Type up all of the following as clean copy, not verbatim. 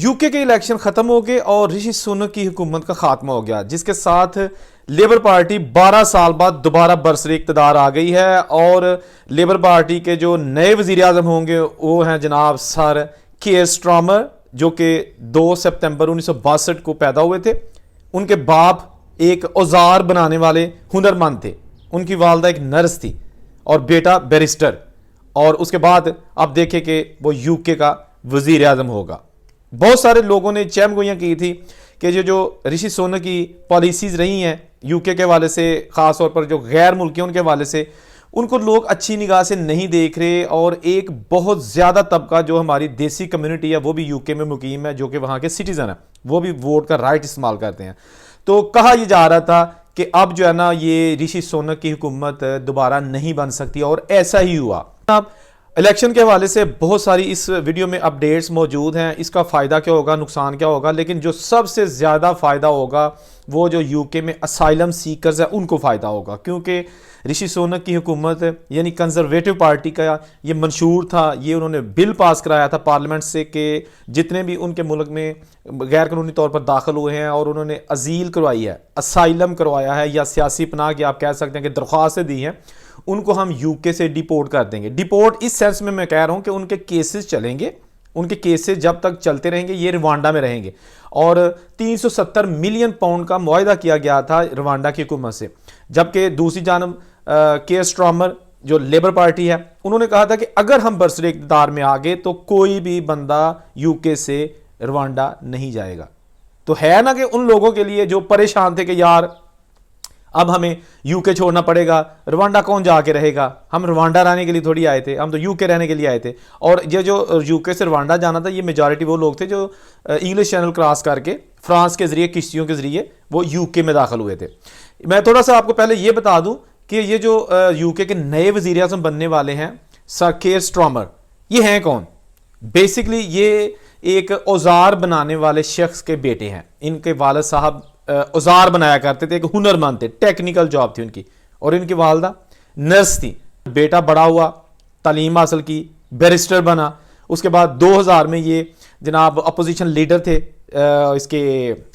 UK के election खत्म हो गए और ऋषि सुनक की हुकूमत का खात्मा हो गया, जिसके साथ लेबर पार्टी 12 साल बाद दोबारा बरसरे इक़्तिदार आ गई है। और लेबर पार्टी के जो नए वज़ीर आज़म होंगे वो हैं जनाब सर कीर स्टारमर, जो कि 2 सितंबर 1962 को पैदा हुए थे। उनके बाप एक औजार बनाने वाले हुनरमंद थे, उनकी वालदा एक नर्स थी और बेटा बैरिस्टर। और उसके बाद आप देखें कि वो यूके का वज़ीर आज़म होगा। बहुत सारे लोगों ने चहमगोइयाँ की थी कि जो ऋषि सुनक की पॉलिसीज़ रही हैं यूके के हवाले से, ख़ास तौर पर जो गैर मुल्कियों के हवाले से, उनको लोग अच्छी निगाह से नहीं देख रहे। और एक बहुत ज़्यादा तबका जो हमारी देसी कम्युनिटी है वो भी यूके में मुकीम है, जो कि वहाँ के सिटीज़न है, वो भी वोट का राइट इस्तेमाल करते हैं। तो कहा यह जा रहा था कि अब जो है ना ये ऋषि सुनक की हुकूमत दोबारा नहीं बन सकती, और ऐसा ही हुआ। अब इलेक्शन के हवाले से बहुत सारी इस वीडियो में अपडेट्स मौजूद हैं, इसका फ़ायदा क्या होगा, नुकसान क्या होगा, लेकिन जो सबसे ज़्यादा फ़ायदा होगा वो जो यूके में असाइलम सीकर्स है उनको फ़ायदा होगा, क्योंकि ऋषि सुनक की हुकूमत यानी कंजर्वेटिव पार्टी का ये मंशूर था, ये उन्होंने बिल पास कराया था पार्लियामेंट से कि जितने भी उनके मुल्क में गैर कानूनी तौर पर दाखिल हुए हैं और उन्होंने अजील करवाई है, असाइलम करवाया है, या सियासी पनाह की आप कह सकते हैं कि दरख्वास्तें दी हैं, उनको हम यूके से डिपोर्ट कर देंगे। डिपोर्ट इस सेंस में मैं कह रहा हूं कि उनके केसेस चलेंगे, उनके केसेस जब तक चलते रहेंगे ये रवांडा में रहेंगे। और 370 मिलियन पाउंड का मुआहदा किया गया था रवांडा की हुकूमत से, जबकि दूसरी जानब कीर स्टारमर जो लेबर पार्टी है उन्होंने कहा था कि अगर हम बरसरे इक़्तिदार में आ गए तो कोई भी बंदा यूके से रवांडा नहीं जाएगा। तो है ना कि उन लोगों के लिए जो परेशान थे कि यार अब हमें यूके छोड़ना पड़ेगा, रवांडा कौन जाके रहेगा, हम रवांडा रहने के लिए थोड़ी आए थे, हम तो यूके रहने के लिए आए थे। और ये जो यूके से रवांडा जाना था ये मेजॉरिटी वो लोग थे जो इंग्लिश चैनल क्रॉस करके फ्रांस के ज़रिए किश्तियों के ज़रिए वो यूके में दाखिल हुए थे। मैं थोड़ा सा आपको पहले ये बता दूं कि ये जो यूके के नए वज़ीर आज़म बनने वाले हैं सर कीर स्टारमर, ये हैं कौन? बेसिकली ये एक औजार बनाने वाले शख्स के बेटे हैं। इनके वालिद साहब औजार बनाया करते थे, एक हुनरमंद थे, टेक्निकल जॉब थी उनकी, और इनकी वालदा नर्स थी। बेटा बड़ा हुआ, तालीम हासिल की, बैरिस्टर बना। उसके बाद 2000 में ये जनाब अपोजिशन लीडर थे इसके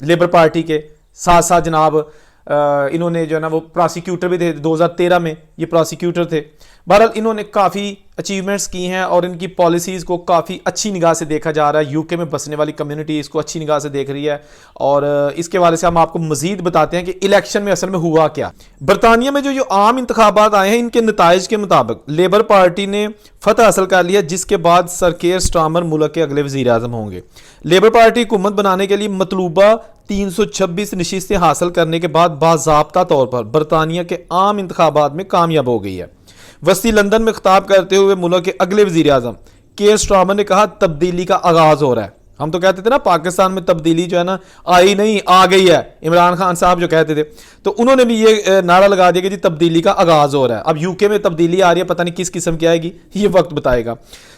लेबर पार्टी के, साथ साथ जनाब इन्होंने जो है ना वो प्रोसिक्यूटर भी थे। 2013 में ये प्रोसिक्यूटर थे। बहरहाल इन्होंने काफ़ी अचीवमेंट्स की हैं और इनकी पॉलिसीज़ को काफ़ी अच्छी निगाह से देखा जा रहा है। यूके में बसने वाली कम्युनिटी इसको अच्छी निगाह से देख रही है। और इसके हवाले से हम आपको मजीद बताते हैं कि इलेक्शन में असल में हुआ क्या। बरतानिया में जो आम इंतखाबात आए हैं, इनके नताइज के मुताबिक लेबर पार्टी ने फतह हासिल कर लिया, जिसके बाद सर कीर स्टारमर मुल्क के अगले वज़ीर आज़म होंगे। लेबर पार्टी हुकूमत बनाने के लिए मतलूबा 326 नशिस्तें हासिल करने के बाद बाज़ाब्ता तौर पर बरतानिया के आम इंतखाबात में कामयाब हो गई है। वस्ती लंदन में खिताब करते हुए मुल्क के अगले वज़ीर आज़म कीर स्टारमर ने कहा तब्दीली का आगाज़ हो रहा है। हम तो कहते थे ना पाकिस्तान में तब्दीली जो है ना आई नहीं आ गई है, इमरान खान साहब जो कहते थे, तो उन्होंने भी ये नारा लगा दिया कि जी तब्दीली का आगाज़ हो रहा है। अब यूके में तब्दीली आ रही है, पता नहीं किस किस्म की आएगी, ये वक्त बताएगा।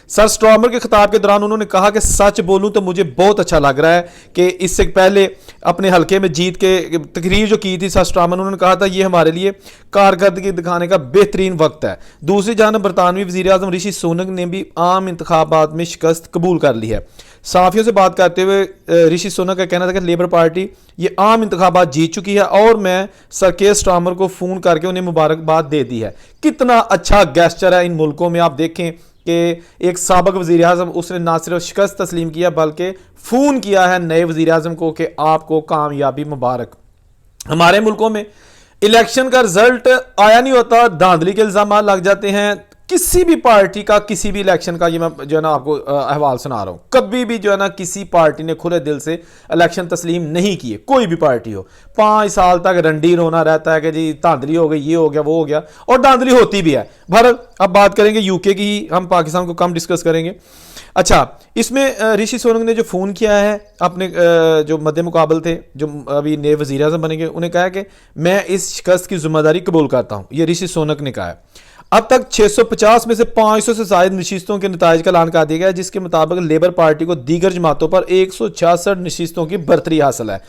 सर स्टारमर के खिताब के दौरान उन्होंने कहा कि सच बोलूं तो मुझे बहुत अच्छा लग रहा है कि इससे पहले अपने हल्के में जीत के तकरीर जो की थी सर स्टारमर, उन्होंने कहा था ये हमारे लिए कारकर्दगी दिखाने का बेहतरीन वक्त है। दूसरी जानब बरतानवी वज़ीर आज़म ऋषि सुनक ने भी आम इंतखाबात में शिकस्त कबूल कर ली है। साफियों से बात करते हुए ऋषि सुनक का कहना था कि लेबर पार्टी ये आम इंतखाबात जीत चुकी है और मैं सर कीर स्टारमर को फ़ोन करके उन्हें मुबारकबाद दे दी है। कितना अच्छा गेस्चर है इन मुल्कों में। आप देखें कि एक साबिक वज़ीर आज़म उसने ना सिर्फ शिकस्त तस्लीम किया बल्कि फ़ोन किया है नए वज़ीर आज़म को कि आपको कामयाबी मुबारक। हमारे मुल्कों में इलेक्शन का रिजल्ट आया नहीं होता, धांधली के इल्ज़ाम लग जाते हैं। किसी भी पार्टी का किसी भी इलेक्शन का ये मैं जो है ना आपको अहवाल सुना रहा हूँ, कभी भी जो है ना किसी पार्टी ने खुले दिल से इलेक्शन तस्लीम नहीं किए, कोई भी पार्टी हो। 5 साल तक रंडी रोना रहता है कि जी धांधली हो गई, ये हो गया, वो हो गया, और धांधली होती भी है। भारत अब बात करेंगे यूके की, हम पाकिस्तान को कम डिस्कस करेंगे। अच्छा, इसमें ऋषि सुनक ने जो फ़ोन किया है अपने जो मद्दे मुकाबल थे जो अभी नए वज़ीर आज़म बनेंगे, उन्हें कहा कि मैं इस शिकस्त की जिम्मेदारी कबूल करता हूँ। ये ऋषि सुनक ने कहा है। अब तक 650 में से 500 से ज़ायद नशिस्तों के नताइज का ऐलान कर दिया गया है, जिसके मुताबिक लेबर पार्टी को दीगर जमातों पर 166 नशिस्तों की बर्तरी हासिल है।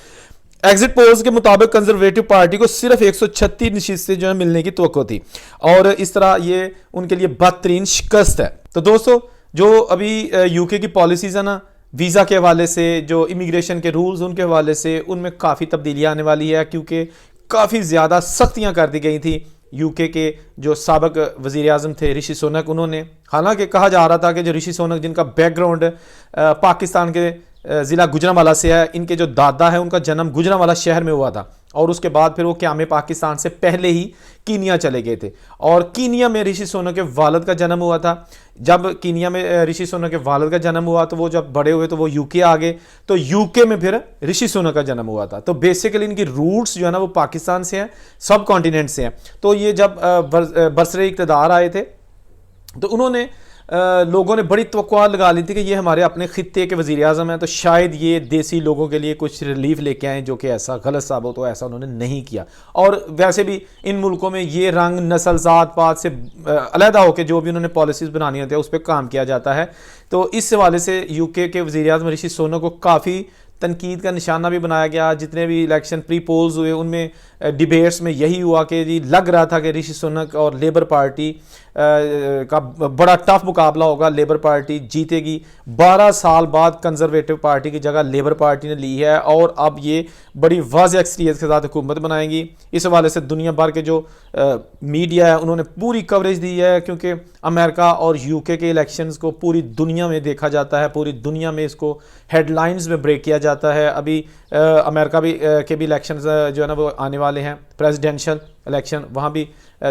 एग्जिट पोल्स के मुताबिक कंजर्वेटिव पार्टी को सिर्फ 136 नशिस्तें जो है मिलने की तवक्को थी, और इस तरह ये उनके लिए बदतरीन शिकस्त है। तो दोस्तों जो अभी यूके की पॉलिसीज़ है ना, ویزا کے حوالے سے، جو امیگریشن کے رولز ان کے حوالے سے، ان میں کافی تبدیلیاں آنے والی ہے، کیونکہ کافی زیادہ سختیاں کر دی گئی تھیں یو کے جو سابق وزیر اعظم تھے رشی سونک، انہوں نے، حالانکہ کہا جا رہا تھا کہ جو رشی سونک جن کا بیک گراؤنڈ پاکستان کے ضلع گوجرانوالہ سے ہے، ان کے جو دادا ہے ان کا جنم گوجرانوالہ شہر میں ہوا تھا، اور اس کے بعد پھر وہ قیام پاکستان سے پہلے ہی کینیا چلے گئے تھے، اور کینیا میں رشی سونک کے والد کا جنم ہوا تھا۔ جب کینیا میں رشی سونک کے والد کا جنم ہوا تو وہ جب بڑے ہوئے تو وہ یو کے آ گئے، تو یو کے میں پھر رشی سونک کا جنم ہوا تھا۔ تو بیسیکلی ان کی روٹس جو ہے نا وہ پاکستان سے ہیں، سب کانٹیننٹ سے ہیں۔ تو یہ جب برسر اقتدار آئے تھے تو انہوں نے لوگوں نے بڑی توقعات لگا لی تھی کہ یہ ہمارے اپنے خطے کے وزیر اعظم ہیں، تو شاید یہ دیسی لوگوں کے لیے کچھ ریلیف لے کے آئیں، جو کہ ایسا غلط ثابت ہو، ایسا انہوں نے نہیں کیا۔ اور ویسے بھی ان ملکوں میں یہ رنگ، نسل، ذات پات سے علیحدہ ہو کے جو بھی انہوں نے پالیسیز بنانی ہوتی ہے اس پہ کام کیا جاتا ہے۔ تو اس حوالے سے یو کے وزیر اعظم رشی سونک کو کافی تنقید کا نشانہ بھی بنایا گیا۔ جتنے بھی الیکشن پری پولز ہوئے ان میں ڈیبیٹس میں یہی ہوا کہ جی لگ رہا تھا کہ رشی سونک اور لیبر پارٹی کا بڑا ٹف مقابلہ ہوگا، لیبر پارٹی جیتے گی۔ 12 سال بعد کنزرویٹو پارٹی کی جگہ لیبر پارٹی نے لی ہے، اور اب یہ بڑی واضح اکثریت کے ساتھ حکومت بنائیں گی۔ اس حوالے سے دنیا بھر کے جو میڈیا ہے انہوں نے پوری کوریج دی ہے، کیونکہ امریکہ اور یو کے الیکشنز کو پوری دنیا میں دیکھا جاتا ہے، پوری دنیا میں اس کو ہیڈ لائنز میں بریک کیا جاتا ہے۔ ابھی امریکہ کے بھی الیکشنز جو ہے نا وہ آنے والے ہیں، پریزیڈنشل الیکشن، وہاں بھی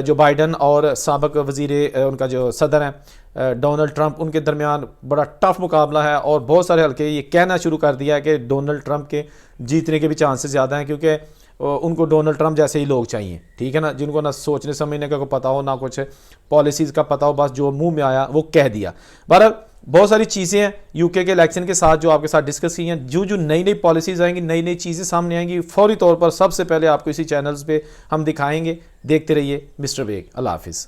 جو بائیڈن اور سابق وزیر ان کا جو صدر ہیں ڈونلڈ ٹرمپ، ان کے درمیان بڑا ٹف مقابلہ ہے، اور بہت سارے حلقے یہ کہنا شروع کر دیا ہے کہ ڈونلڈ ٹرمپ کے جیتنے کے بھی چانسز زیادہ ہیں، کیونکہ ان کو ڈونلڈ ٹرمپ جیسے ہی لوگ چاہیے، ٹھیک ہے نا، جن کو نہ سوچنے سمجھنے کا کوئی پتہ ہو، نہ کچھ پالیسیز کا پتہ ہو، بس جو منہ میں آیا وہ کہہ دیا۔ بہرحال بہت ساری چیزیں ہیں یو کے الیکشن کے ساتھ جو آپ کے ساتھ ڈسکس کی ہیں۔ جو نئی پالیسیز آئیں گی، نئی چیزیں سامنے آئیں گی، فوری طور پر سب سے پہلے آپ کو اسی چینلز پہ ہم دکھائیں گے۔ دیکھتے رہیے مسٹر بیگ۔ اللہ حافظ۔